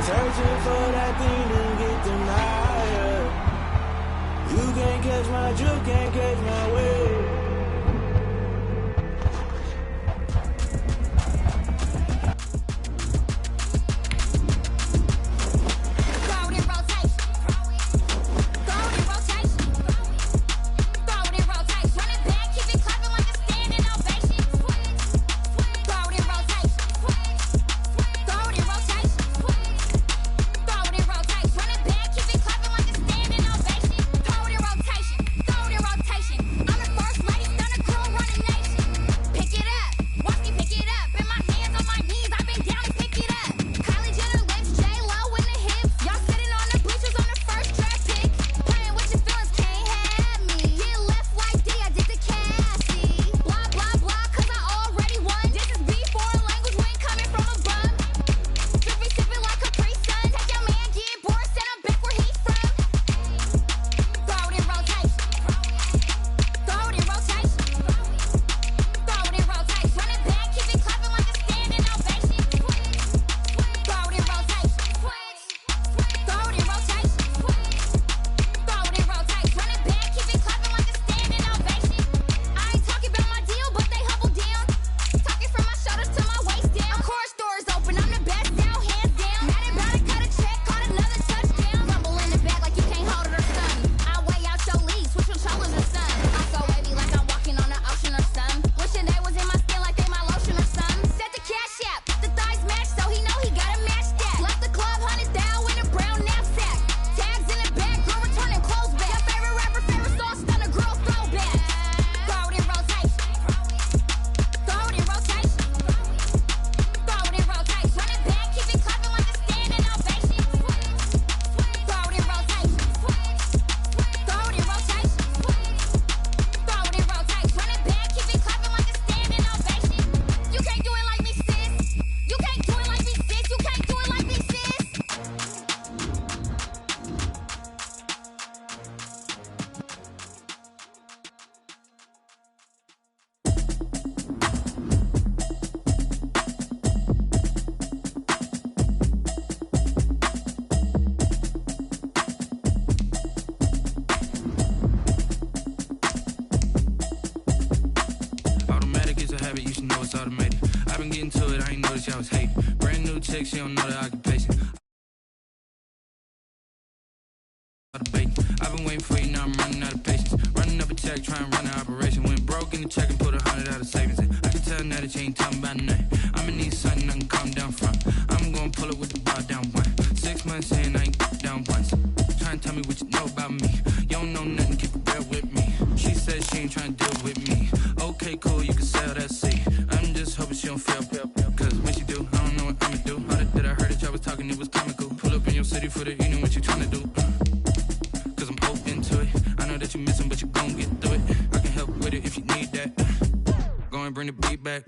Searching for that thing to get them higher. You can't catch my drift, can't catch my wave. I was hating. Brand new chick, she don't know the occupation. I've been waiting for you, now I'm running out of patience. Running up a check, trying to run an operation. Went broke in the check and put 100 out of savings in. I can tell now that you ain't talking about nothing. I'ma need something I can calm down from. I'm gonna pull it with the bar down one. 6 months in, I ain't down once. Trying to tell me what you know about me. You don't know nothing, keep it real with me. She said she ain't trying to deal with me. Okay, cool, you can sell that seat. I'm just hoping she don't feel. Cause when she do, I don't know what I'ma do. All that I heard that y'all was talking, it was comical. Pull up in your city for the evening, what you trying to do? Cause I'm open to it. I know that you missing, but you gon' get through it. I can help with it if you need that. Go and bring the beat back.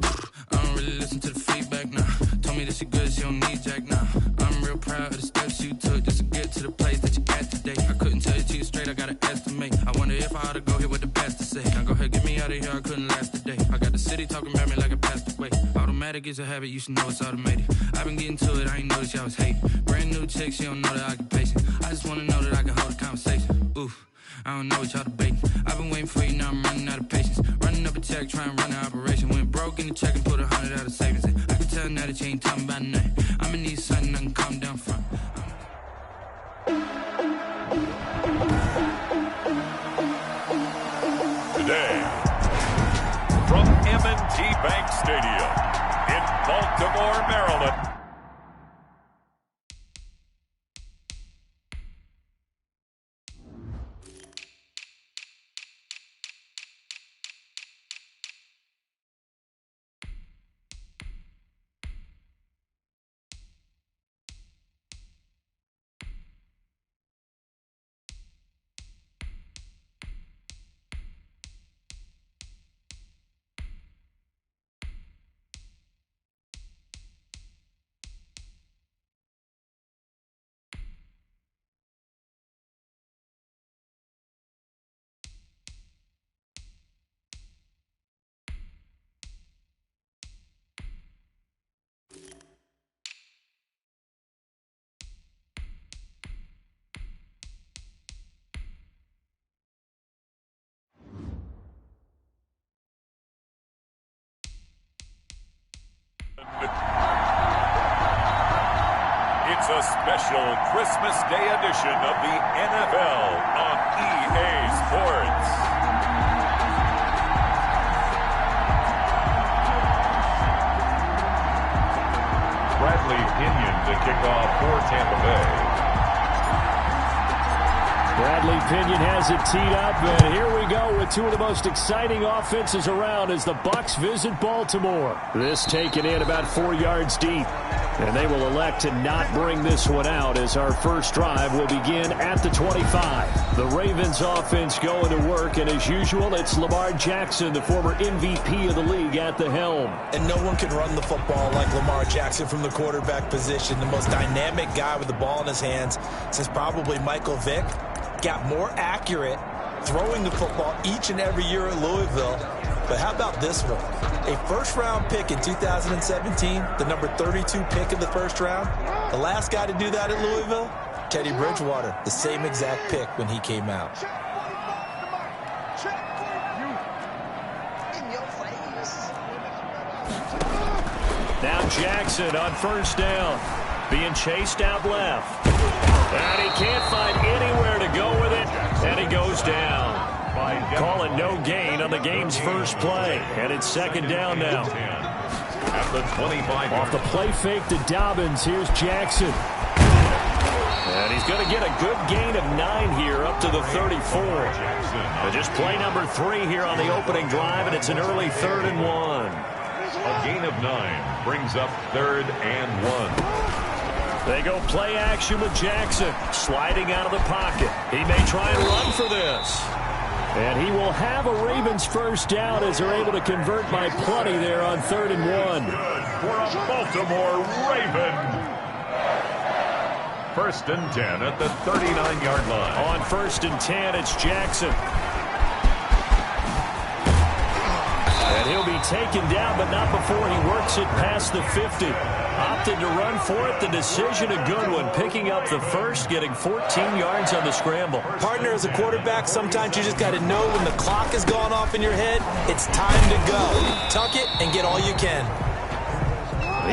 I don't really listen to the feedback, nah. Told me that she good, she don't need jack, nah. I'm real proud of the steps you took just to get to the place that you at today. I couldn't tell you to you straight, I gotta estimate. I wonder if I ought to go here with the best to say. Now go ahead, get me out of here, I couldn't last a day. I got the city talking about me like I passed away. Automatic is a habit, you should know it's automated. I've been getting to it, I ain't noticed y'all was hating. Brand new chick, she don't know the occupation. I just wanna know that I can hold a conversation. Oof, I don't know what y'all debating. I've been waiting for you, now I'm running out of patience. Running up a check, trying to run an operation. Went broke in the check and put 100 out of savings in. I can tell now that you ain't talking about nothing. I'ma need something I can calm down from. Today, from M&T Bank Stadium in Baltimore, Maryland. It's a special Christmas Day edition of the NFL on EA Sports. Bradley Pinion to kick off for Tampa Bay. Bradley Pinion has it teed up, and here we go with two of the most exciting offenses around as the Bucs visit Baltimore. This taken in about 4 yards deep, and they will elect to not bring this one out as our first drive will begin at the 25. The Ravens offense going to work, and as usual, it's Lamar Jackson, the former MVP of the league, at the helm. And no one can run the football like Lamar Jackson from the quarterback position, the most dynamic guy with the ball in his hands since probably Michael Vick. Got more accurate throwing the football each and every year at Louisville. But how about this one? A first-round pick in 2017, the number 32 pick in the first round. The last guy to do that at Louisville, Teddy Bridgewater, the same exact pick when he came out. Now Jackson on first down, being chased out left. And he can't find anywhere to go with it, and he goes down. Call it no gain on the game's first play, and it's second down now. At the 25. Off the play fake to Dobbins, here's Jackson. And he's going to get a good gain of 9 here up to the 34. And just play number 3 here on the opening drive, and it's an early 3rd and 1. A gain of 9 brings up 3rd and 1. They go play action with Jackson, sliding out of the pocket. He may try and run for this. And he will have a Ravens first down as they're able to convert by plenty there on 3rd and 1. Good for a Baltimore Raven. 1st and 10 at the 39-yard line. On 1st and 10, it's Jackson. And he'll be taken down, but not before he works it past the 50. Opted to run for it. The decision, a good one. Picking up the first, getting 14 yards on the scramble. Partner, as a quarterback, sometimes you just got to know when the clock has gone off in your head, it's time to go. Tuck it and get all you can.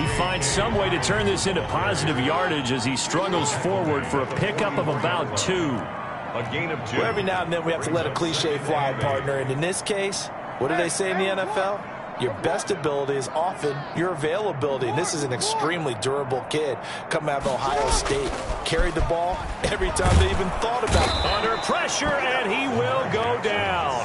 He finds some way to turn this into positive yardage as he struggles forward for a pickup of about 2. A gain of 2. Well, every now and then we have to let a cliche fly, partner. And in this case, what do they say in the NFL? Your best ability is often your availability. And this is an extremely durable kid coming out of Ohio State. Carried the ball every time they even thought about it. Under pressure, and he will go down.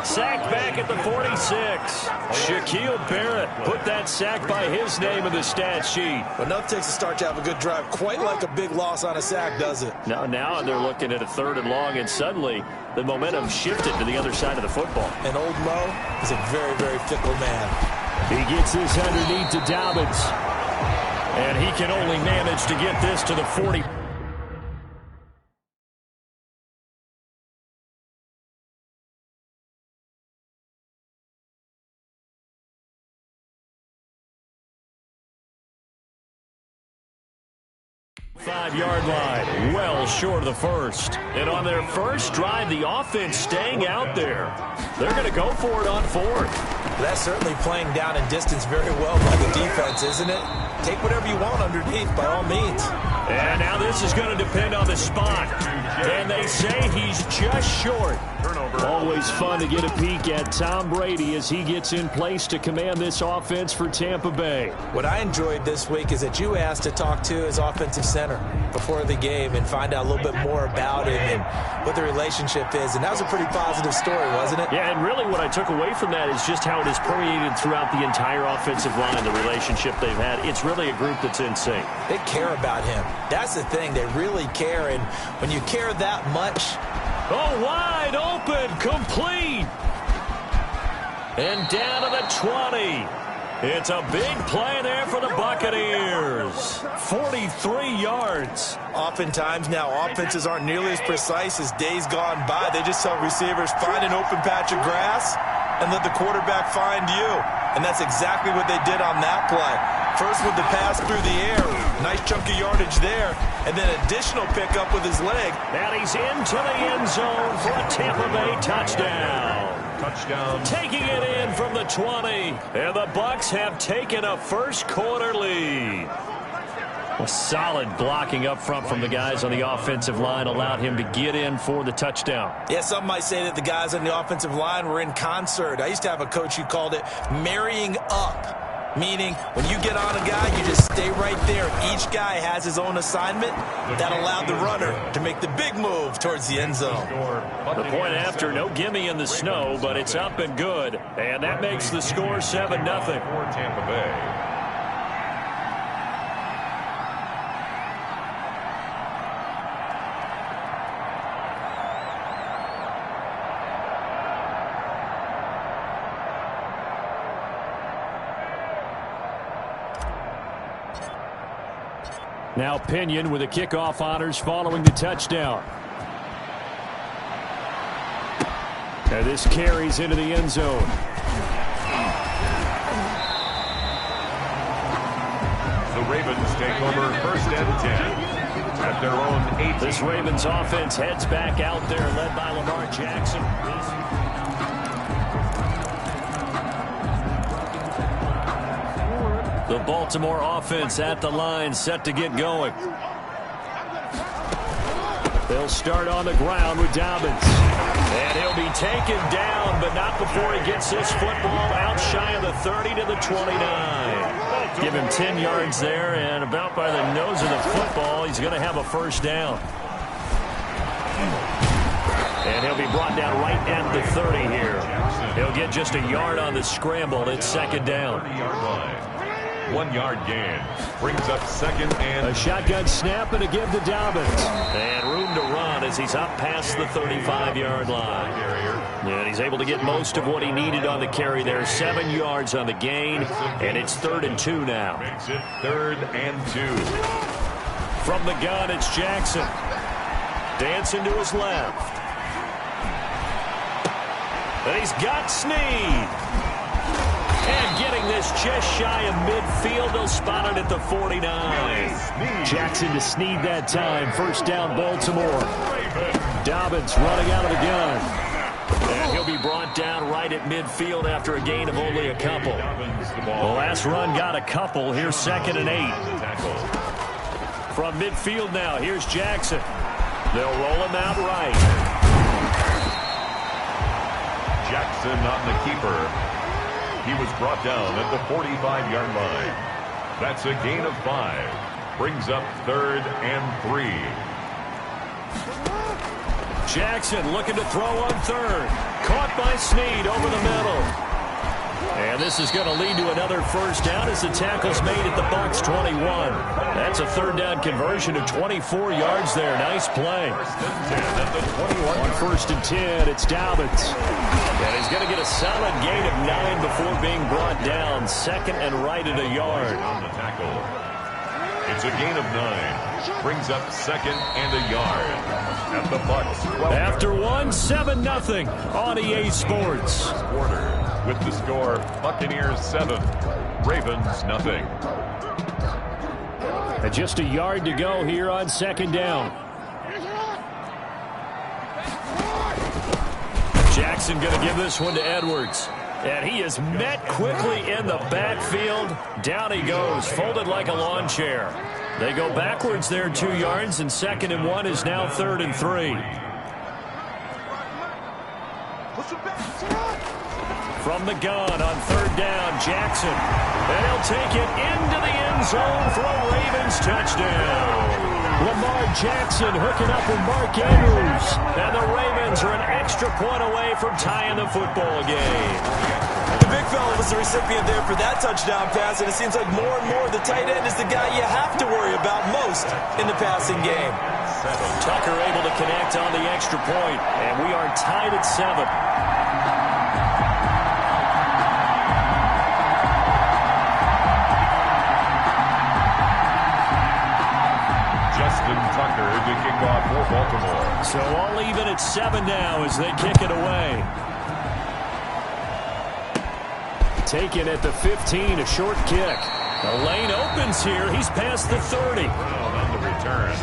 Sacked back at the 46. Shaquille Barrett put that sack by his name in the stat sheet. But enough takes to start to have a good drive. Quite like a big loss on a sack, does it? Now they're looking at a 3rd and long, and suddenly the momentum shifted to the other side of the football. And old Mo is a very, very fickle man. He gets this underneath to Dobbins. And he can only manage to get this to the 40. Five-yard line, well short of the first. And on their first drive, the offense staying out there. They're going to go for it on 4th. That's certainly playing down and distance very well by the defense, isn't it? Take whatever you want underneath, by all means. And now this is going to depend on the spot. And they say he's just short. Always fun to get a peek at Tom Brady as he gets in place to command this offense for Tampa Bay. What I enjoyed this week is that you asked to talk to his offensive center before the game and find out a little bit more about him and what the relationship is. And that was a pretty positive story, wasn't it? Yeah, and really what I took away from that is just how it has permeated throughout the entire offensive line, the relationship they've had. It's really a group that's in sync. They care about him. That's the thing. They really care. And when you care that much... Oh, wide open, complete. And down to the 20. It's a big play there for the Buccaneers. 43 yards. Oftentimes now, offenses aren't nearly as precise as days gone by. They just tell receivers, find an open patch of grass and let the quarterback find you. And that's exactly what they did on that play. First with the pass through the air. Nice chunk of yardage there. And then additional pickup with his leg. And he's into the end zone for a Tampa Bay touchdown. Touchdown. Taking it in from the 20. And the Bucs have taken a first quarter lead. A solid blocking up front from the guys on the offensive line allowed him to get in for the touchdown. Yeah, some might say that the guys on the offensive line were in concert. I used to have a coach who called it marrying up, meaning when you get on a guy, you just stay right there. Each guy has his own assignment. That allowed the runner to make the big move towards the end zone. The point after, no gimme in the snow, but it's up and good. And that makes the score 7-0. For Tampa Bay. Now Pinion with the kickoff honors following the touchdown. And this carries into the end zone. The Ravens take over 1st and 10 at their own 18. This Ravens offense heads back out there, led by Lamar Jackson. The Baltimore offense at the line, set to get going. They'll start on the ground with Dobbins. And he'll be taken down, but not before he gets this football out shy of the 30 to the 29. Give him 10 yards there, and about by the nose of the football, he's going to have a first down. And he'll be brought down right at the 30 here. He'll get just a yard on the scramble. It's second down. 30-yard line. 1 yard gain. Brings up 2nd and... A shotgun snap and a give to Dobbins. And room to run as he's up past the 35-yard line. And he's able to get most of what he needed on the carry there. 7 yards on the gain, and it's 3rd and 2 now. Makes it 3rd and 2. From the gun, it's Jackson. Dancing to his left. And he's got Snead. And getting this just shy of midfield. They'll spot it at the 49. Jackson to Snead that time. First down, Baltimore. Dobbins running out of the gun. And he'll be brought down right at midfield after a gain of only a couple. The last run got a couple. Here's 2nd and 8. From midfield now, here's Jackson. They'll roll him out right. Jackson on the keeper. He was brought down at the 45-yard line. That's a gain of 5. Brings up 3rd and 3. Jackson looking to throw on 3rd. Caught by Snead over the middle. And this is going to lead to another first down as the tackle's made at the Bucs 21. That's a 3rd down conversion of 24 yards there. Nice play. 1st and 10 at the 21. On 1st and 10, it's Dobbins. And he's going to get a solid gain of 9 before being brought down. 2nd and right at a yard. On the tackle. It's a gain of 9. Brings up 2nd and a yard. At the Bucs 12. After 7-0 on EA Sports. Quarter. With the score, Buccaneers 7, Ravens nothing. And just a yard to go here on 2nd down. Jackson going to give this one to Edwards. And he is met quickly in the backfield. Down he goes, folded like a lawn chair. They go backwards there 2 yards, and 2nd and 1 is now 3rd and 3. From the gun on 3rd down, Jackson. And he'll take it into the end zone for a Ravens touchdown. Lamar Jackson hooking up with Mark Andrews. And the Ravens are an extra point away from tying the football game. The big fella was the recipient there for that touchdown pass, and it seems like more and more the tight end is the guy you have to worry about most in the passing game. Tucker able to connect on the extra point, and we are tied at 7. Tucker to kick off for Baltimore. So all even at 7 now as they kick it away. Taken at the 15, a short kick. The lane opens here. He's past the 30. On the return,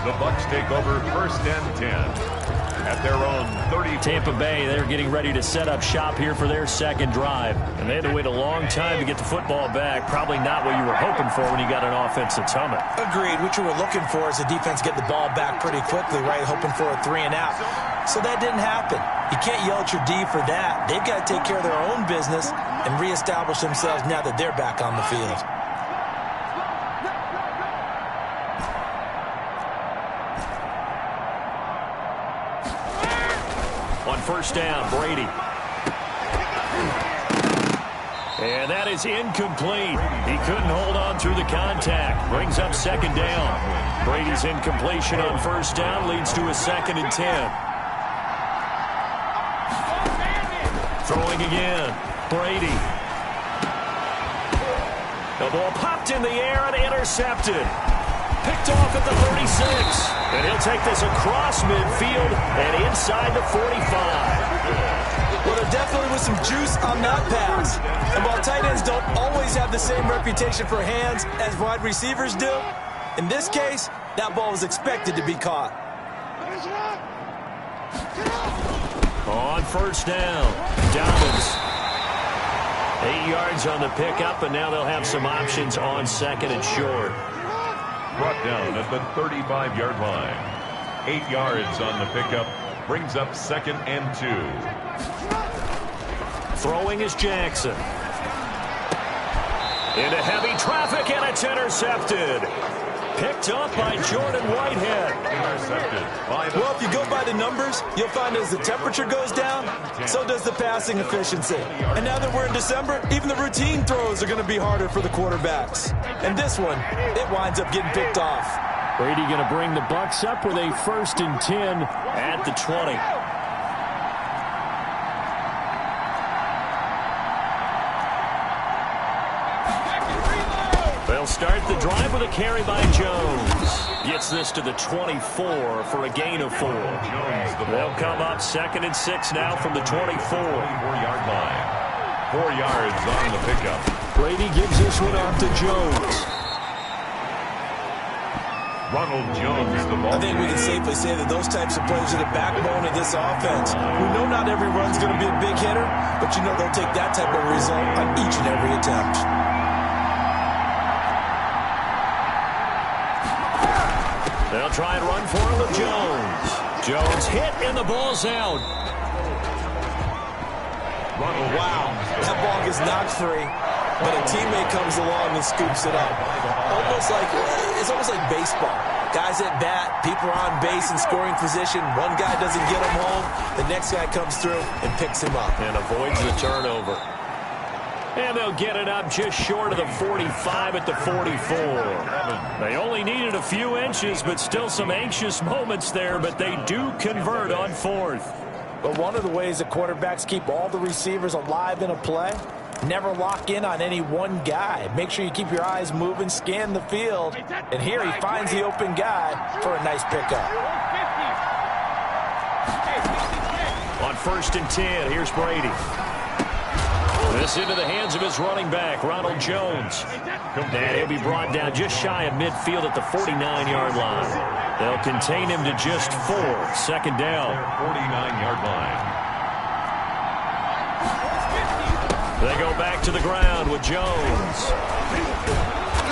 the Bucs take over 1st and 10. at their own 30. Tampa Bay, they're getting ready to set up shop here for their second drive. And they had to wait a long time to get the football back. Probably not what you were hoping for when you got an offense that's humming. Agreed. What you were looking for is the defense getting the ball back pretty quickly, right? Hoping for a 3 and out. So that didn't happen. You can't yell at your D for that. They've got to take care of their own business and reestablish themselves now that they're back on the field. On first down, Brady. And that is incomplete. He couldn't hold on through the contact. Brings up second down. Brady's incompletion on first down leads to a 2nd and 10. Throwing again. Brady. The ball popped in the air and intercepted. Picked off at the 36. And he'll take this across midfield and inside the 45. Well, there definitely was some juice on that pass. And while tight ends don't always have the same reputation for hands as wide receivers do, in this case, that ball was expected to be caught. On first down, Dobbins. 8 yards on the pickup, and now they'll have some options on 2nd and short. Brought down at the 35-yard line. 8 yards on the pickup. Brings up 2nd and 2. Throwing is Jackson. Into heavy traffic, and it's intercepted. Picked up by Jordan Whitehead. Intercepted by the... Well, if you go by the numbers, you'll find as the temperature goes down, so does the passing efficiency. And now that we're in December, even the routine throws are going to be harder for the quarterbacks. And this one, it winds up getting picked off. Brady going to bring the Bucs up with a 1st and 10 at the 20. They'll start the drive with a carry by Jones. Gets this to the 24 for a gain of 4. They'll come up 2nd and 6 now from the 24-yard line. 4 yards on the pickup. Brady gives this one off to Jones. Ronald Jones, the ball. I think we can safely say that those types of plays are the backbone of this offense. We know not every run's going to be a big hitter, but you know they'll take that type of result on each and every attempt. They'll try and run for him with Jones. Jones hit, and the ball's out. Wow, that ball gets knocked free, but a teammate comes along and scoops it up. It's almost like baseball. Guys at bat, people are on base in scoring position. One guy doesn't get him home. The next guy comes through and picks him up. And avoids the turnover. And they'll get it up just short of the 45 at the 44. They only needed a few inches, but still some anxious moments there, but they do convert on 4th. But one of the ways that quarterbacks keep all the receivers alive in a play, never lock in on any one guy. Make sure you keep your eyes moving, scan the field, and here he finds the open guy for a nice pickup. On 1st and 10, here's Brady. This into the hands of his running back, Ronald Jones. And he'll be brought down just shy of midfield at the 49-yard line. They'll contain him to just 4. 2nd down. 49-yard line. They go back to the ground with Jones.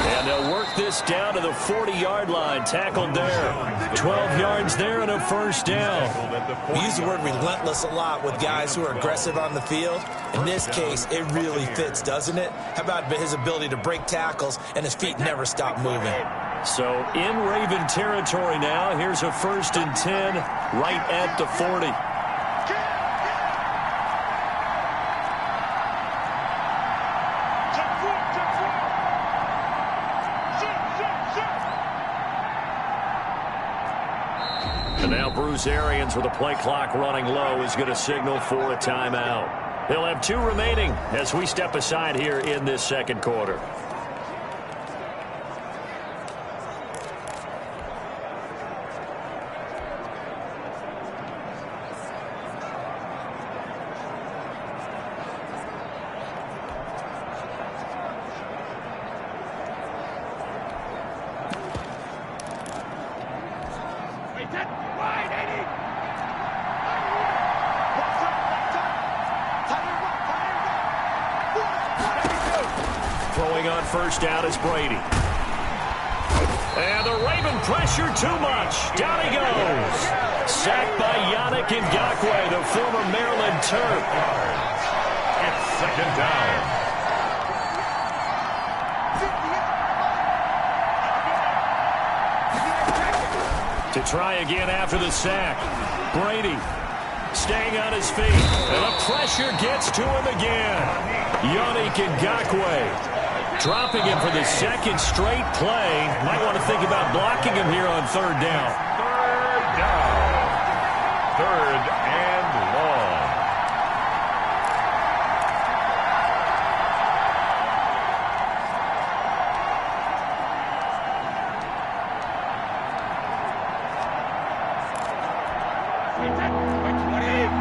And they'll work this down to the 40-yard line. Tackled there. 12 yards there and a 1st down. We use the word relentless a lot with guys who are aggressive on the field. In this case, it really fits, doesn't it? How about his ability to break tackles and his feet never stop moving? So in Raven territory now. Here's a 1st and 10 right at the 40. And now Bruce Arians, with the play clock running low, is going to signal for a timeout. He'll have 2 remaining as we step aside here in this 2nd quarter. Throwing on first down is Brady. And the Raven pressure too much. Down he goes. Sacked by Yannick Ngakoue, the former Maryland Terp. It's second down. To try again after the sack. Brady staying on his feet. And the pressure gets to him again. Yannick Ngakoue dropping him for the second straight play. Might want to think about blocking him here on third down. Third down. Third and long.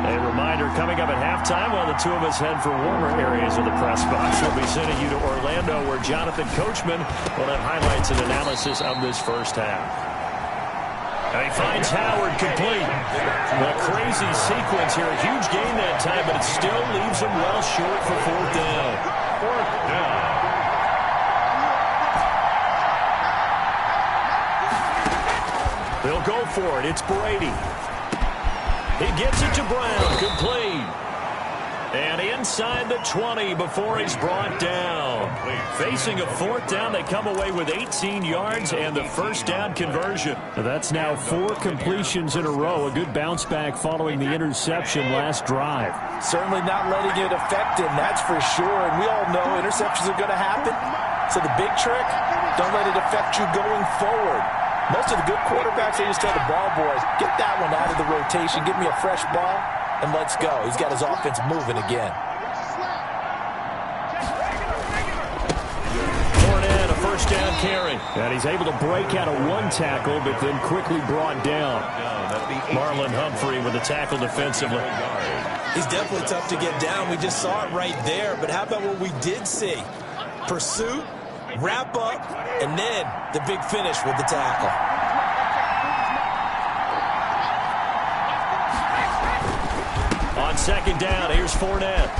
A reminder coming up at halftime while the two of us head for warmer areas of the press box. We'll be sending you to Orlando where Jonathan Coachman will have highlights and analysis of this first half. And he finds Howard complete. A crazy sequence here. A huge gain that time, but it still leaves him well short for fourth down. Fourth down. They'll go for it. It's Brady. He gets it to Brown, complete. And inside the 20 before he's brought down. Facing a fourth down, they come away with 18 yards and the first down conversion. That's now 4 completions in a row. A good bounce back following the interception last drive. Certainly not letting it affect him, that's for sure. And we all know interceptions are going to happen. So the big trick, don't let it affect you going forward. Most of the good quarterbacks, they just tell the ball boys, get that one out of the rotation, give me a fresh ball, and let's go. He's got his offense moving again. Fournette, a first down carry. And he's able to break out of one tackle, but then quickly brought down. Marlon Humphrey with the tackle defensively. He's definitely tough to get down. We just saw it right there. But how about what we did see? Pursuit, wrap up, and then the big finish with the tackle. On second down, here's Fournette.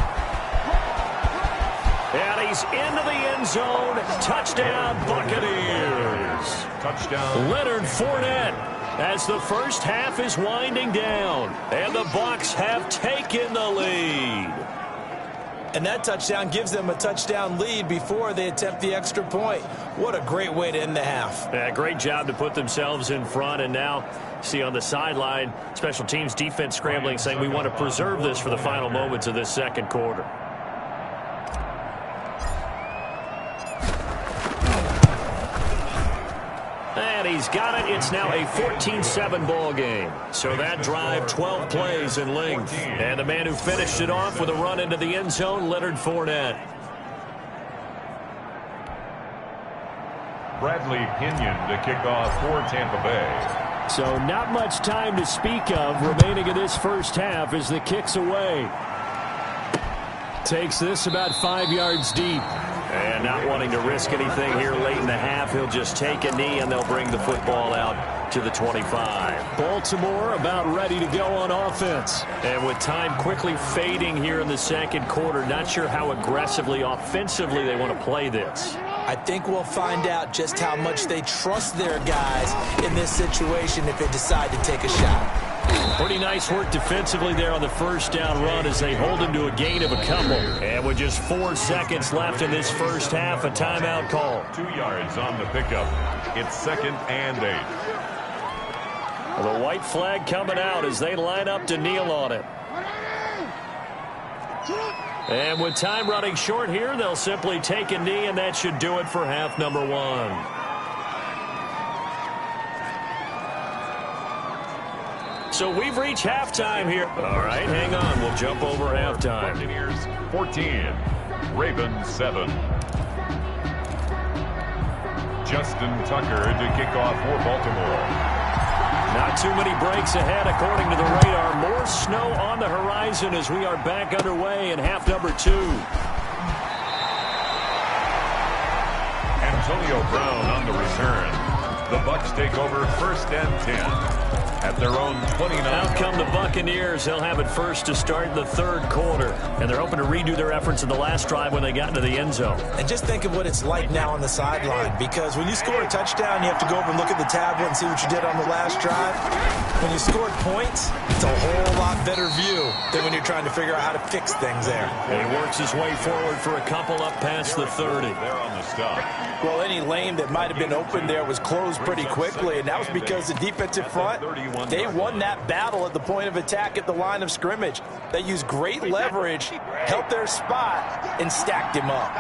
And he's into the end zone. Touchdown, Buccaneers. Touchdown. Leonard Fournette as the first half is winding down. And the Bucs have taken the lead. And that touchdown gives them a touchdown lead before they attempt the extra point. What a great way to end the half. Yeah, great job to put themselves in front. And now, see on the sideline, special teams defense scrambling, saying we want to preserve this for the final moments of this second quarter. And he's got it. It's now a 14-7 ball game. So that drive, 12 plays in length. And the man who finished it off with a run into the end zone, Leonard Fournette. Bradley Pinion to kick off for Tampa Bay. So not much time to speak of remaining in this first half as the kick's away. Takes this about 5 yards deep. And not wanting to risk anything here late in the half, he'll just take a knee and they'll bring the football out to the 25. Baltimore about ready to go on offense. And with time quickly fading here in the second quarter, not sure how aggressively, offensively they want to play this. I think we'll find out just how much they trust their guys in this situation if they decide to take a shot. Pretty nice work defensively there on the first down run as they hold him to a gain of a couple. And with just 4 seconds left in this first half, a timeout call. 2 yards on the pickup. It's 2nd and 8. The white flag coming out as they line up to kneel on it. And with time running short here, they'll simply take a knee, and that should do it for half number 1. So we've reached halftime here. All right, hang on. We'll jump over halftime. Buccaneers 14, Ravens 7. Justin Tucker to kick off for Baltimore. Not too many breaks ahead according to the radar. More snow on the horizon as we are back underway in half number 2. Antonio Brown on the return. The Bucs Bucs take over 1st and 10 at their own 29. Out come the Buccaneers. They'll have it first to start in the third quarter. And they're hoping to redo their efforts in the last drive when they got into the end zone. And just think of what it's like now on the sideline, because when you score a touchdown, you have to go over and look at the tablet and see what you did on the last drive. When you scored points, it's a whole lot better view than when you're trying to figure out how to fix things there. And he works his way forward for a couple up past the 30. There on the stop. Well, any lane that might have been open there was closed pretty quickly, and that was because the defensive front, they won that battle at the point of attack at the line of scrimmage. They used great leverage, held their spot, and stacked him up.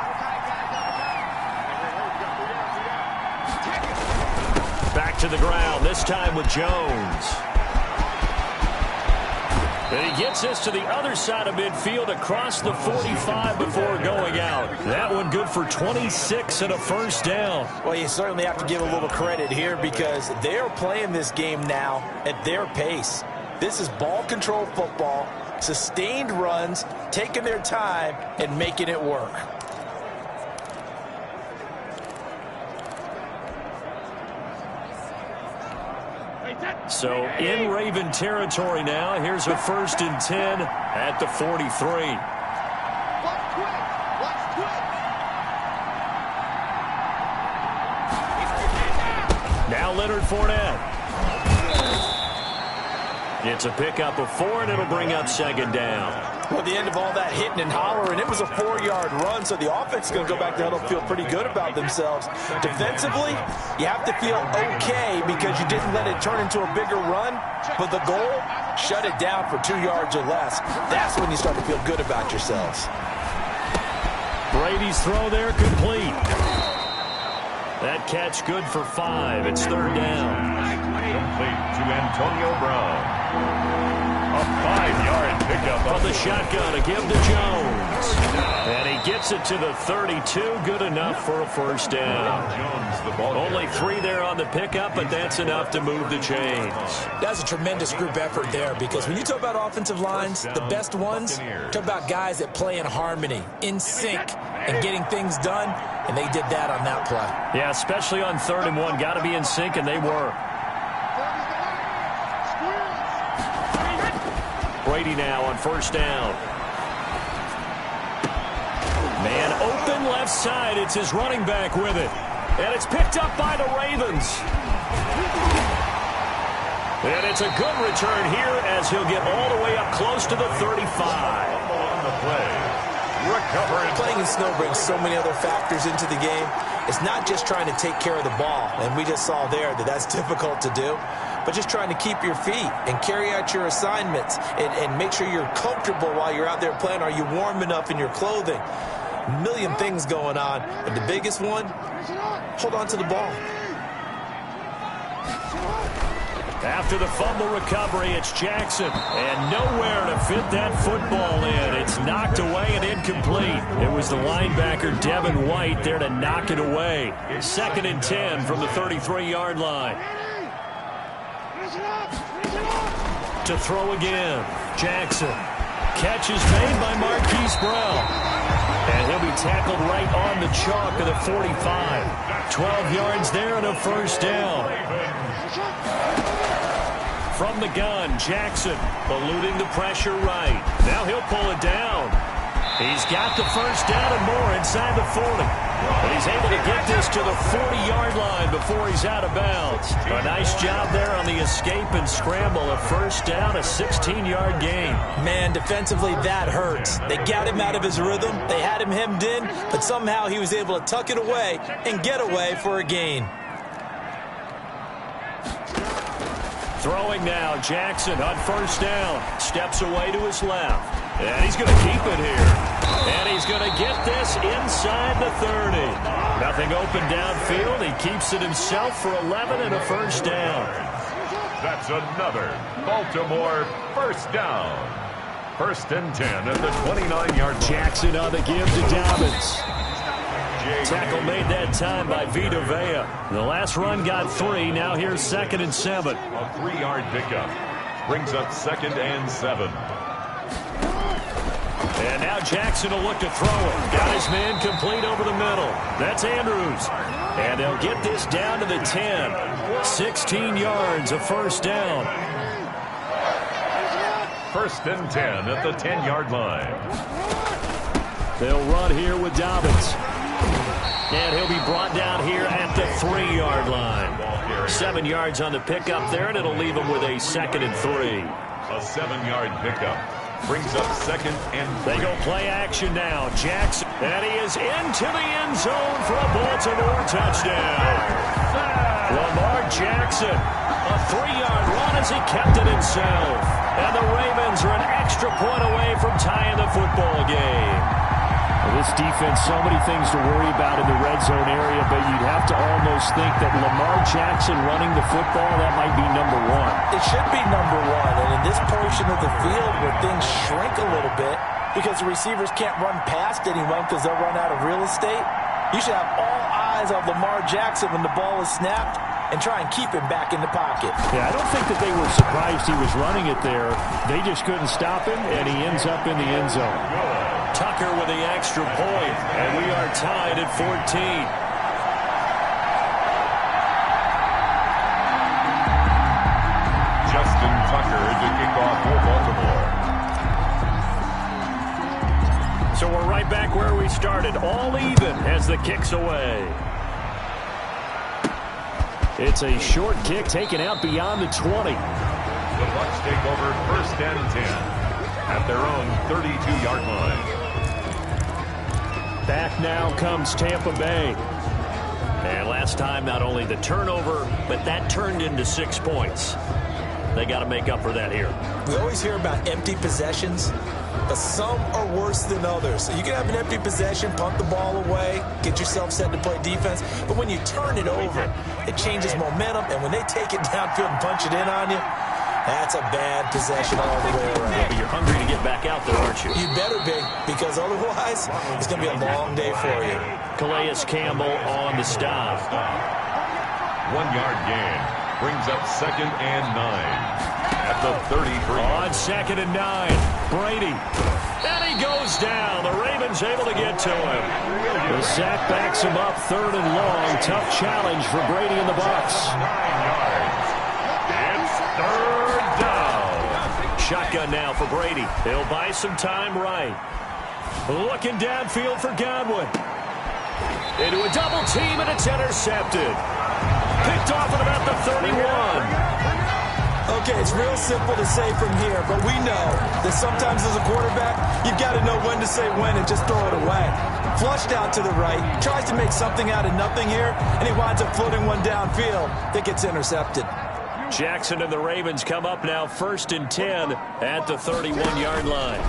Back to the ground, this time with Jones. And he gets this to the other side of midfield across the 45 before going out. That one good for 26 and a first down. Well, you certainly have to give a little credit here because they're playing this game now at their pace. This is ball control football, sustained runs, taking their time and making it work. So in Raven territory now. Here's a 1st and 10 at the 43. Now Leonard Fournette. It's a pickup of 4, and it'll bring up 2nd down. Well, at the end of all that hitting and hollering, it was a 4-yard run, so the offense is going to go back to huddle, feel pretty good about themselves. Defensively, you have to feel okay because you didn't let it turn into a bigger run, but the goal, shut it down for 2 yards or less. That's when you start to feel good about yourselves. Brady's throw there complete. That catch good for 5. It's 3rd down. Complete to Antonio Brown. A 5-yard pickup from the shotgun to give to Jones. And he gets it to the 32. Good enough for a first down. Only 3 there on the pickup, but that's enough to move the chains. That's a tremendous group effort there because when you talk about offensive lines, the best ones, talk about guys that play in harmony, in sync, and getting things done, and they did that on that play. Yeah, especially on 3rd and 1. Got to be in sync, and they were. Brady now on 1st down. Man open left side. It's his running back with it. And it's picked up by the Ravens. And it's a good return here as he'll get all the way up close to the 35. On the play. Playing in snow brings so many other factors into the game. It's not just trying to take care of the ball, and we just saw there that that's difficult to do, but just trying to keep your feet and carry out your assignments and make sure you're comfortable while you're out there playing. Are you warm enough in your clothing? A million things going on, but the biggest one, hold on to the ball. After the fumble recovery, it's Jackson. And nowhere to fit that football in. It's knocked away and incomplete. It was the linebacker, Devin White, there to knock it away. 2nd and 10 from the 33-yard line. To throw again. Jackson. Catch is made by Marquise Brown. And he'll be tackled right on the chalk of the 45. 12 yards there and a first down. From the gun, Jackson eluding the pressure right. Now he'll pull it down. He's got the first down and more inside the 40. But he's able to get this to the 40-yard line before he's out of bounds. A nice job there on the escape and scramble. A first down, a 16-yard gain. Man, defensively, that hurts. They got him out of his rhythm. They had him hemmed in, but somehow he was able to tuck it away and get away for a gain. Throwing now, Jackson on first down. Steps away to his left. And he's going to keep it here. And he's going to get this inside the 30. Nothing open downfield. He keeps it himself for 11 and a first down. That's another Baltimore first down. 1st and 10 at the 29-yard line. Jackson on the give to Dobbins. Tackle made that time by Vita Vea. The last run got 3. Now here's 2nd and 7. A 3-yard pickup brings up 2nd and 7. And now Jackson will look to throw it. Got his man complete over the middle. That's Andrews. And they'll get this down to the 10. 16 yards, a first down. First and 10 at the 10-yard line. They'll run here with Dobbins. And he'll be brought down here at the 3-yard line. 7 yards on the pickup there, and it'll leave him with a 2nd and 3. A 7-yard pickup brings up 2nd and 3. They go play action now. Jackson, and he is into the end zone for a Baltimore touchdown. Lamar Jackson, a 3-yard run as he kept it himself. And the Ravens are an extra point away from tying the football game. Well, this defense, so many things to worry about in the red zone area, but you'd have to almost think that Lamar Jackson running the football, that might be number one. It should be number one, and in this portion of the field where things shrink a little bit because the receivers can't run past anyone because they'll run out of real estate, you should have all eyes on Lamar Jackson when the ball is snapped and try and keep him back in the pocket. Yeah, I don't think that they were surprised he was running it there. They just couldn't stop him, and he ends up in the end zone. Tucker with the extra point, and we are tied at 14. Justin Tucker to kick off for Baltimore. So we're right back where we started, all even as the kick's away. It's a short kick taken out beyond the 20. The Bucs take over first and 10 at their own 32-yard line. Back now comes Tampa Bay. And last time, not only the turnover, but that turned into 6 points. They got to make up for that here. We always hear about empty possessions, but some are worse than others. So you can have an empty possession, punt the ball away, get yourself set to play defense, but when you turn it over, it changes momentum, and when they take it downfield and punch it in on you, that's a bad possession all the way around. Yeah, but you're hungry to get back out there, aren't you? You better be, because otherwise, it's going to be a long day for you. Calais Campbell on the stop. 1-yard gain brings up 2nd and 9 at the 33. On 2nd and 9, Brady. And he goes down. The Ravens able to get to him. The sack backs him up 3rd and long. Tough challenge for Brady and the Bucs. 9 yards. It's 3rd down. Shotgun now for Brady. He'll buy some time right. Looking downfield for Godwin. Into a double team, and it's intercepted. Picked off at about the 31. Okay, it's real simple to say from here, but we know that sometimes as a quarterback, you've got to know when to say when and just throw it away. Flushed out to the right, tries to make something out of nothing here, and he winds up floating one downfield that gets intercepted. Jackson and the Ravens come up now 1st and 10 at the 31-yard line.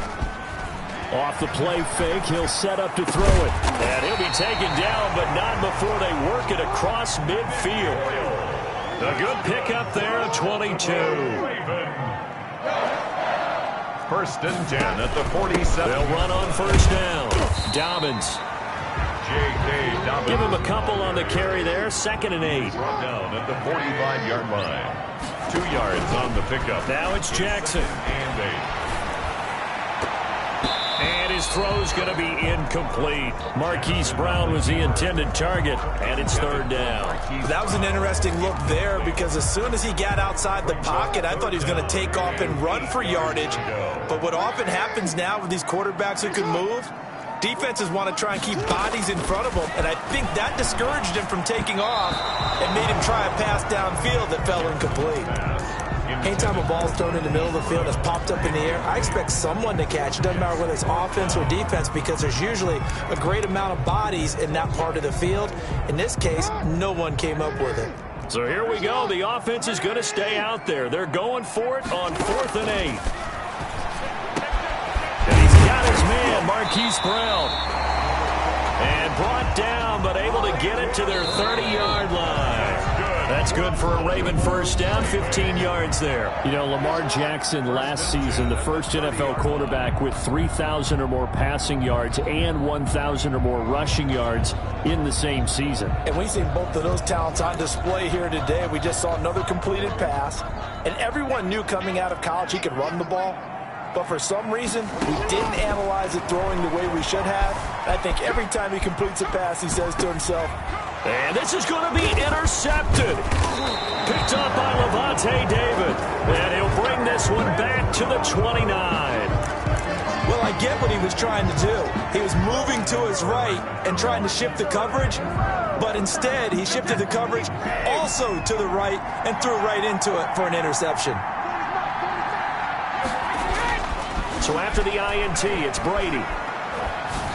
Off the play fake, he'll set up to throw it. And he'll be taken down, but not before they work it across midfield. A good pickup there at 22. 1st and 10 at the 47. They'll run on 1st down. Dobbins. J.K. Dobbins. Give him a couple on the carry there. 2nd and 8. Brought down at the 45-yard line. 2 yards on the pickup. Now it's Jackson. And 8. And his throw's going to be incomplete. Marquise Brown was the intended target, and it's 3rd down. That was an interesting look there because as soon as he got outside the pocket, I thought he was going to take off and run for yardage. But what often happens now with these quarterbacks who can move, defenses want to try and keep bodies in front of them, and I think that discouraged him from taking off and made him try a pass downfield that fell incomplete. Anytime a ball's thrown in the middle of the field that's popped up in the air, I expect someone to catch. It doesn't matter whether it's offense or defense because there's usually a great amount of bodies in that part of the field. In this case, no one came up with it. So here we go. The offense is going to stay out there. They're going for it on 4th and 8. And he's got his man, Marquise Brown. And brought down, but able to get it to their 30-yard line. That's good for a Raven 1st down, 15 yards there. You know, Lamar Jackson last season, the first NFL quarterback with 3,000 or more passing yards and 1,000 or more rushing yards in the same season. And we've seen both of those talents on display here today. We just saw another completed pass. And everyone knew coming out of college he could run the ball. but for some reason, we didn't analyze it throwing the way we should have. I think every time he completes a pass, he says to himself, and this is going to be intercepted. Picked up by Levante David. And he'll bring this one back to the 29. Well, I get what he was trying to do. He was moving to his right and trying to shift the coverage, but instead he shifted the coverage also to the right and threw right into it for an interception. So after the INT, it's Brady.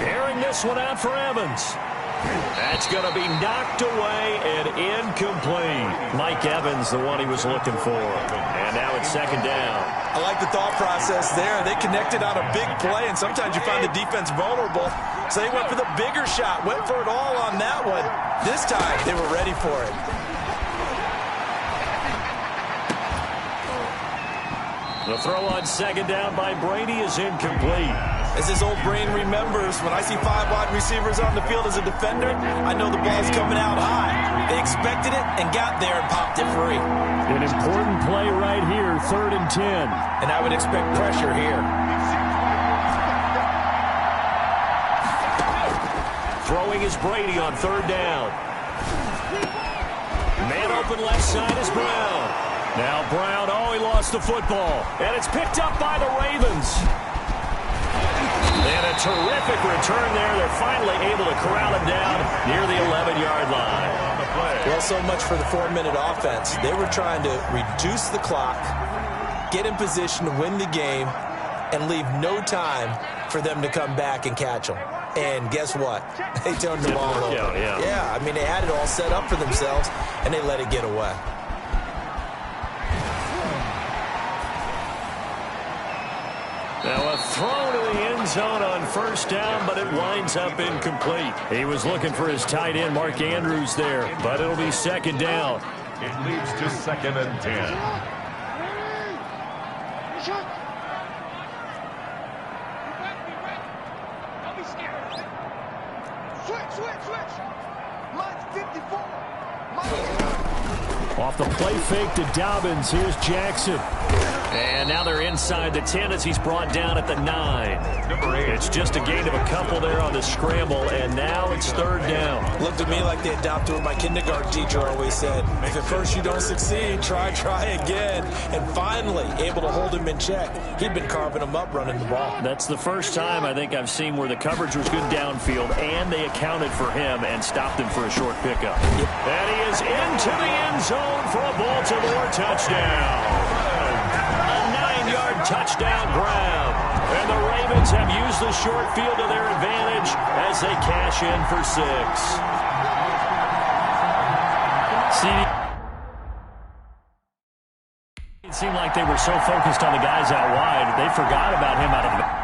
Airing this one out for Evans. That's going to be knocked away and incomplete. Mike Evans, the one he was looking for. And now it's second down. I like the thought process there. They connected on a big play, and sometimes you find the defense vulnerable. So they went for the bigger shot, went for it all on that one. This time, they were ready for it. The throw on second down by Brady is incomplete. As his old brain remembers, when I see 5 wide receivers on the field as a defender, I know the ball's coming out high. They expected it and got there and popped it free. An important play right here, 3rd and 10. And I would expect pressure here. Throwing is Brady on 3rd down. Man open left side is Brown. Now Brown, he lost the football. And it's picked up by the Ravens. And a terrific return there. They're finally able to corral him down near the 11-yard line. Well, so much for the 4-minute offense. They were trying to reduce the clock, get in position to win the game, and leave no time for them to come back and catch them. And guess what? They turned the ball over. Yeah, I mean, they had it all set up for themselves, and they let it get away. Now a throw to the end zone on 1st down, but it winds up incomplete. He was looking for his tight end, Mark Andrews, there, but it'll be 2nd down. It leads to 2nd and 10. Don't be scared. Switch. Mine's 54. Off the play fake to Dobbins, here's Jackson. And now they're inside the 10 as he's brought down at the 9. Number 8. It's just a gain of a couple there on the scramble, and now it's 3rd down. Looked to me like they adopted what my kindergarten teacher always said. If at first you don't succeed, try again. And finally, able to hold him in check. He'd been carving him up running the ball. That's the first time I think I've seen where the coverage was good downfield, and they accounted for him and stopped him for a short pickup. And he is into the end zone for a Baltimore touchdown. A 9-yard touchdown grab. And the Ravens have used the short field to their advantage as they cash in for 6. It seemed like they were so focused on the guys out wide, they forgot about him out of the...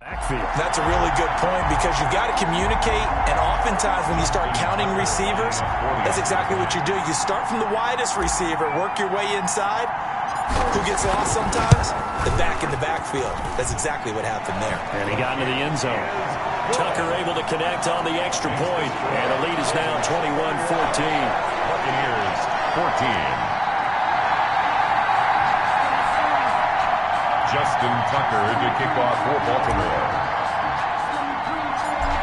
backfield. That's a really good point because you've got to communicate, and oftentimes when you start counting receivers, that's exactly what you do. You start from the widest receiver, work your way inside. Who gets lost sometimes? The back in the backfield. That's exactly what happened there. And he got into the end zone. Tucker able to connect on the extra point, and the lead is now 21-14. Buccaneers 14. Justin Tucker to kick off for Baltimore.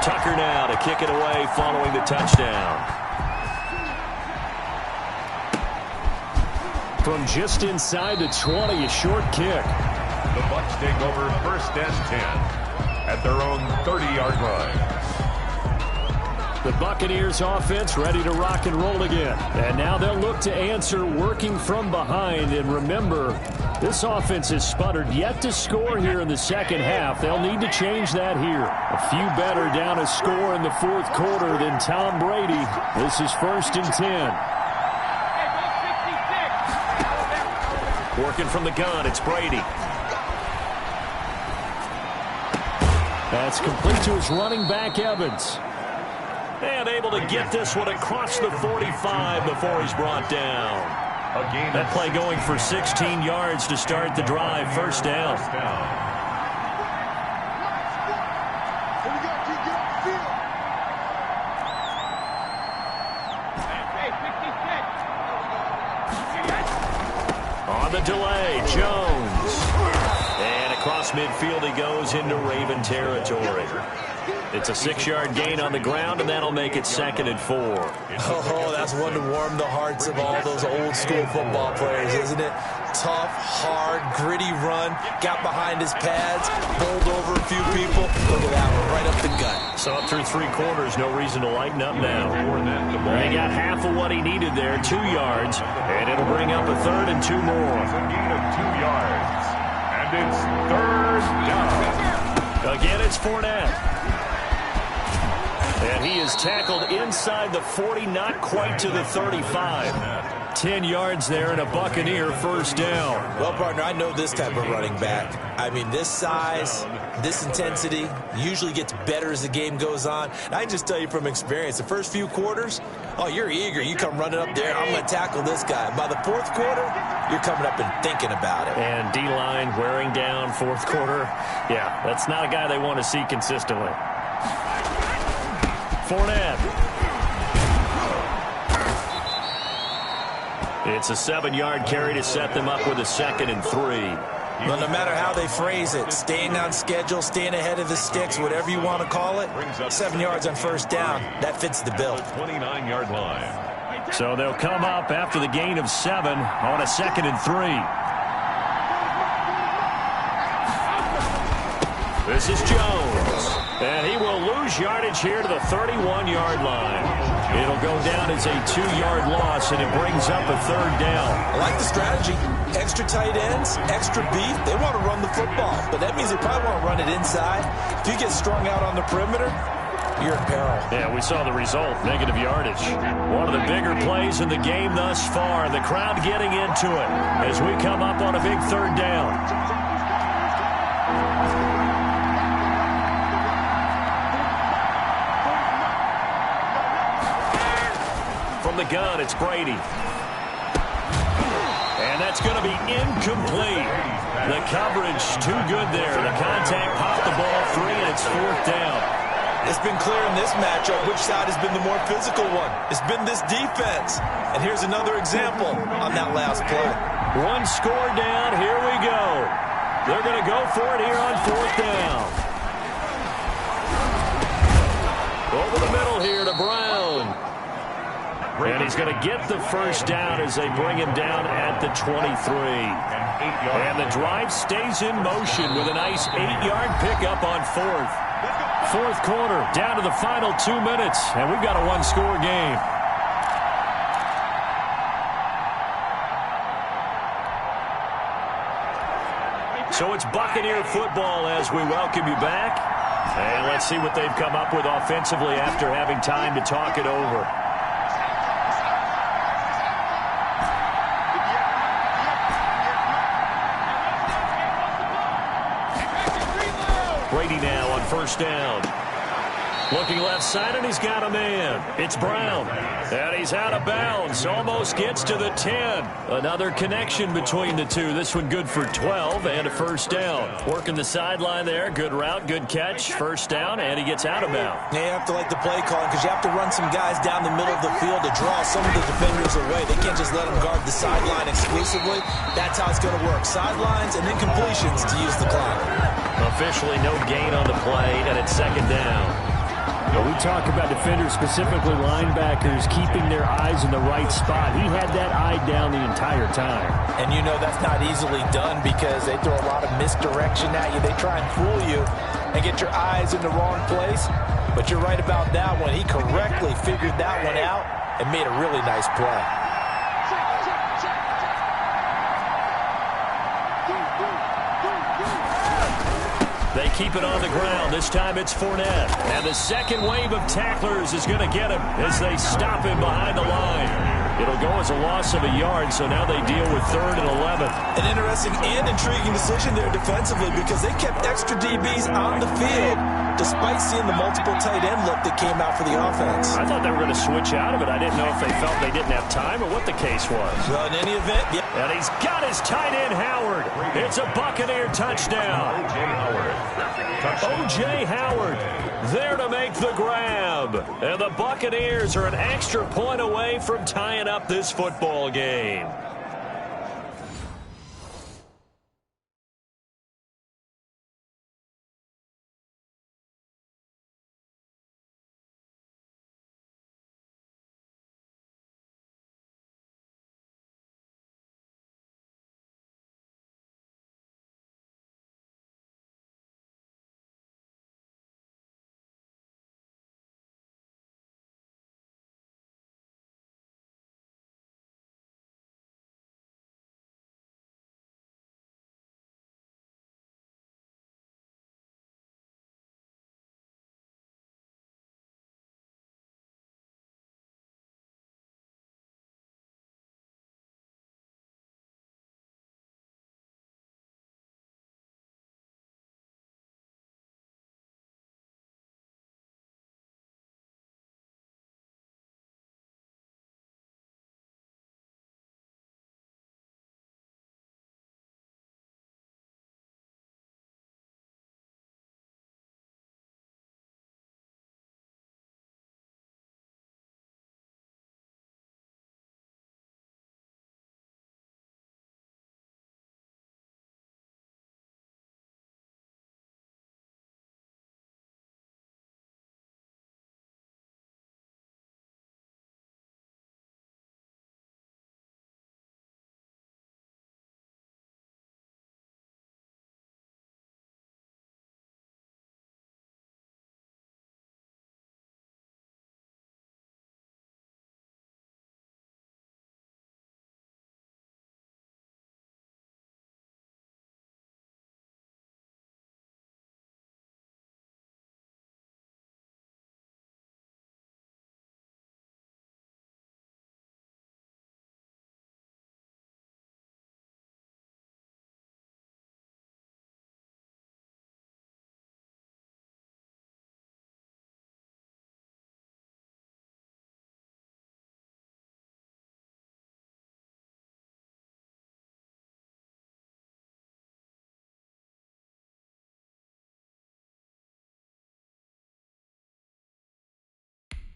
Tucker now to kick it away following the touchdown. From just inside the 20, a short kick. The Bucs take over 1st and 10 at their own 30-yard line. The Buccaneers offense ready to rock and roll again. And now they'll look to answer working from behind. And remember, this offense has sputtered yet to score here in the second half. They'll need to change that here. A few better down a score in the 4th quarter than Tom Brady. This is 1st and 10. Working from the gun, it's Brady. That's complete to his running back, Evans. And able to get this one across the 45 before he's brought down. That play going for 16 yards to start the drive. First down. Here we go, kid. Get off the field. On the delay, Jones. And across midfield he goes into Raven territory. It's a 6-yard gain on the ground, and that'll make it 2nd and 4. Oh, that's one to warm the hearts of all those old-school football players, isn't it? Tough, hard, gritty run. Got behind his pads, bowled over a few people. Look at that one, right up the gut. So up through 3 quarters, no reason to lighten up now. He got half of what he needed there, 2 yards, and it'll bring up a 3rd and 2 more. It's a gain of 2 yards, and it's 3rd down. Again, it's Fournette. And he is tackled inside the 40, not quite to the 35. 10 yards there and a Buccaneer first down. Well, partner, I know this type of running back. I mean, this size, this intensity usually gets better as the game goes on. And I can just tell you from experience, the first few quarters, oh, you're eager. You come running up there, I'm going to tackle this guy. By the 4th quarter, you're coming up and thinking about it. And D-line wearing down 4th quarter. Yeah, that's not a guy they want to see consistently. Fournette. It's a 7-yard carry to set them up with a 2nd and 3. Well, no matter how they phrase it, staying on schedule, staying ahead of the sticks, whatever you want to call it, 7 yards on first down, that fits the bill. 29-yard line. So they'll come up after the gain of 7 on a 2nd and 3. This is Jones. And he will lose yardage here to the 31-yard line. It'll go down as a 2-yard loss, and it brings up a 3rd down. I like the strategy. Extra tight ends, extra beef. They want to run the football, but that means they probably want to run it inside. If you get strung out on the perimeter, you're in peril. Yeah, we saw the result, negative yardage. One of the bigger plays in the game thus far. The crowd getting into it as we come up on a big 3rd down. From the gun, it's Brady. And that's going to be incomplete. The coverage too good there. The contact popped the ball free, and it's 4th down. It's been clear in this matchup which side has been the more physical one. It's been this defense. And here's another example on that last play. 1 score down. Here we go. They're going to go for it here on 4th down. Over the middle here to Brown. And he's going to get the first down as they bring him down at the 23. And the drive stays in motion with a nice 8-yard pickup on 4th. 4th quarter, down to the final 2 minutes, and we've got a 1-score game. So it's Buccaneer football as we welcome you back. And let's see what they've come up with offensively after having time to talk it over. Brady now on first down. Looking left side, and he's got a man. It's Brown. And he's out of bounds. Almost gets to the 10. Another connection between the two. This one good for 12 and a first down. Working the sideline there. Good route, good catch. First down, and he gets out of bounds. Yeah, you have to like the play calling because you have to run some guys down the middle of the field to draw some of the defenders away. They can't just let them guard the sideline exclusively. That's how it's going to work. Sidelines and incompletions to use the clock. Officially no gain on the play, and it's 2nd down. Well, we talk about defenders, specifically linebackers, keeping their eyes in the right spot. He had that eye down the entire time. And you know that's not easily done because they throw a lot of misdirection at you. They try and fool you and get your eyes in the wrong place. But you're right about that one. He correctly figured that one out and made a really nice play. They keep it on the ground. This time it's Fournette. And the second wave of tacklers is going to get him as they stop him behind the line. It'll go as a loss of a yard, so now they deal with 3rd and 11. An interesting and intriguing decision there defensively because they kept extra DBs on the field despite seeing the multiple tight end look that came out for the offense. I thought they were going to switch out of it. I didn't know if they felt they didn't have time or what the case was. Well, in any event, yeah. And he's got his tight end, Howard. It's a Buccaneer touchdown. O.J. Howard there to make the grab. And the Buccaneers are an extra point away from tying up this football game.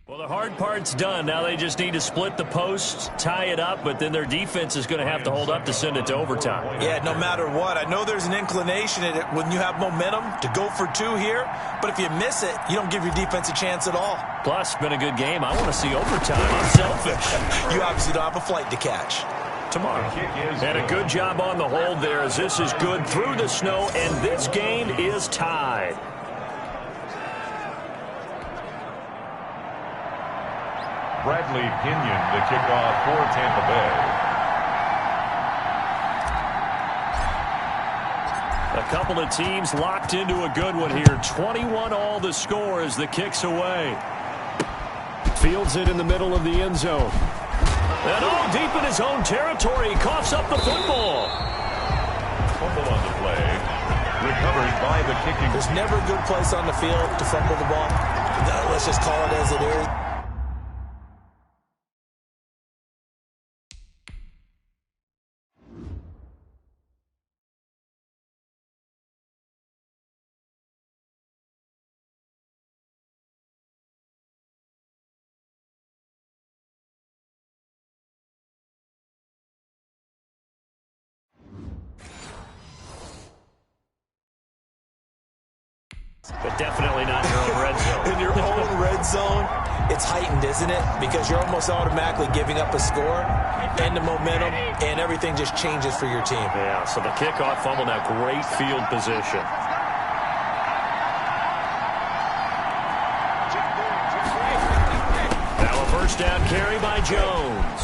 Well, the hard part's done. Now they just need to split the posts, tie it up, but then their defense is going to have to hold up to send it to overtime. Yeah, no matter what. I know there's an inclination in it when you have momentum to go for two here, but if you miss it, you don't give your defense a chance at all. Plus, it's been a good game. I want to see overtime. I'm selfish. You obviously don't have a flight to catch. Tomorrow. And a good job on the hold there as this is good through the snow, and this game is tied. Bradley Pinion, the kickoff for Tampa Bay. A couple of teams locked into a good one here. 21-all the score as the kick's away. Fields it in the middle of the end zone. And deep in his own territory, he coughs up the football. Fumble on the play. Recovered by the kicking. There's never a good place on the field to fumble the ball. Let's just call it as it is. But definitely not in your own red zone. In your own red zone, it's heightened, isn't it? Because you're almost automatically giving up a score and the momentum, and everything just changes for your team. Yeah, so the kickoff fumble, now great field position. Now a first down carry by Jones.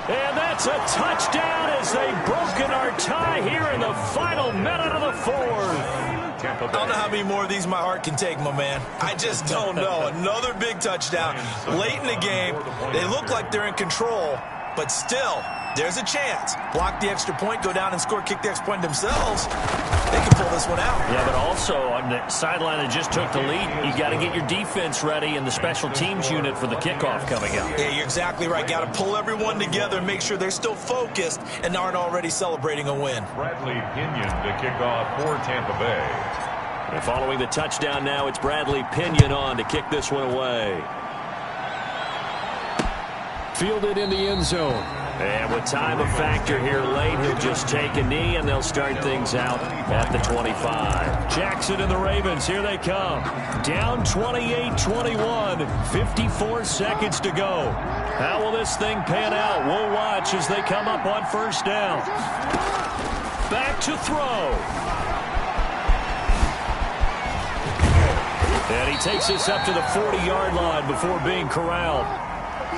And that's a touchdown as they've broken our tie here in the final minute of the fourth. I don't know how many more of these my heart can take, my man. I just don't know. Another big touchdown late in the game. They look like they're in control, but still, There's a chance. Block the extra point, go down and score, kick the extra point themselves. They can pull this one out. Yeah, but also on the sideline that just took the lead, you got to get your defense ready and the special teams unit for the kickoff coming up. Yeah, you're exactly right. Got to pull everyone together and make sure they're still focused and aren't already celebrating a win. Bradley Pinion to kick off for Tampa Bay. And following the touchdown now, it's Bradley Pinion on to kick this one away. Fielded in the end zone. And with time a factor here late, he'll just take a knee, and they'll start things out at the 25. Jackson and the Ravens, here they come. Down 28-21, 54 seconds to go. How will this thing pan out? We'll watch as they come up on first down. Back to throw. And he takes this up to the 40-yard line before being corralled.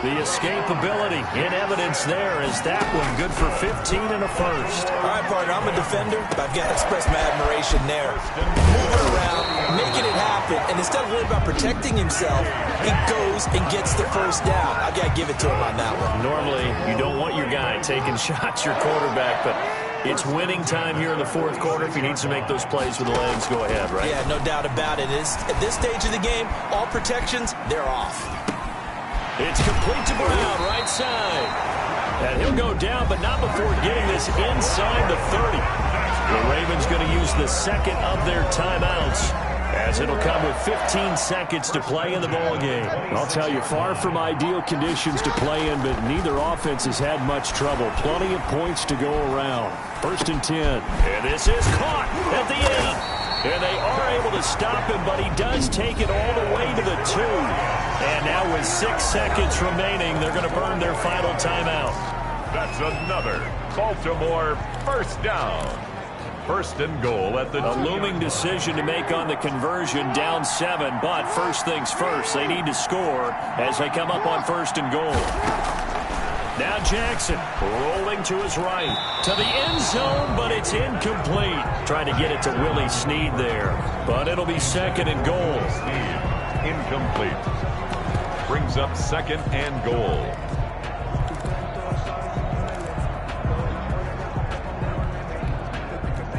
The escapability in evidence there is that one good for 15 and a first. All right, partner, I'm a defender, but I've got to express my admiration there. Moving around, making it happen, and instead of worrying about protecting himself, he goes and gets the first down. I got to give it to him on that one. Normally, you don't want your guy taking shots, your quarterback, but it's winning time here in the fourth quarter. If he needs to make those plays with the legs, go ahead, right? Yeah, no doubt about it. At this stage of the game, all protections, they're off. It's complete to Brown, right side. And he'll go down, but not before getting this inside the 30. The Ravens going to use the second of their timeouts, as it'll come with 15 seconds to play in the ball game. I'll tell you, far from ideal conditions to play in, but neither offense has had much trouble. Plenty of points to go around. First and 10. And this is caught at the 8. And they are able to stop him, but he does take it all the way to the 2. And now with 6 seconds remaining, they're going to burn their final timeout. That's another Baltimore first down. First and goal at the A looming decision to make on the conversion, down 7. But first things first, they need to score as they come up on first and goal. Now Jackson rolling to his right to the end zone, but it's incomplete. Trying to get it to Willie Snead there, but it'll be second and goal. Incomplete. Brings up second and goal.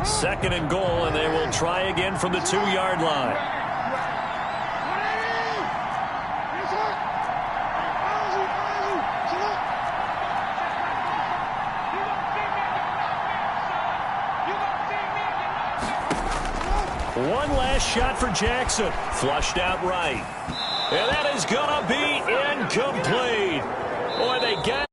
Second and goal, and they will try again from the 2-yard line. One last shot for Jackson. Flushed out right. And that is going to be incomplete. Boy, they got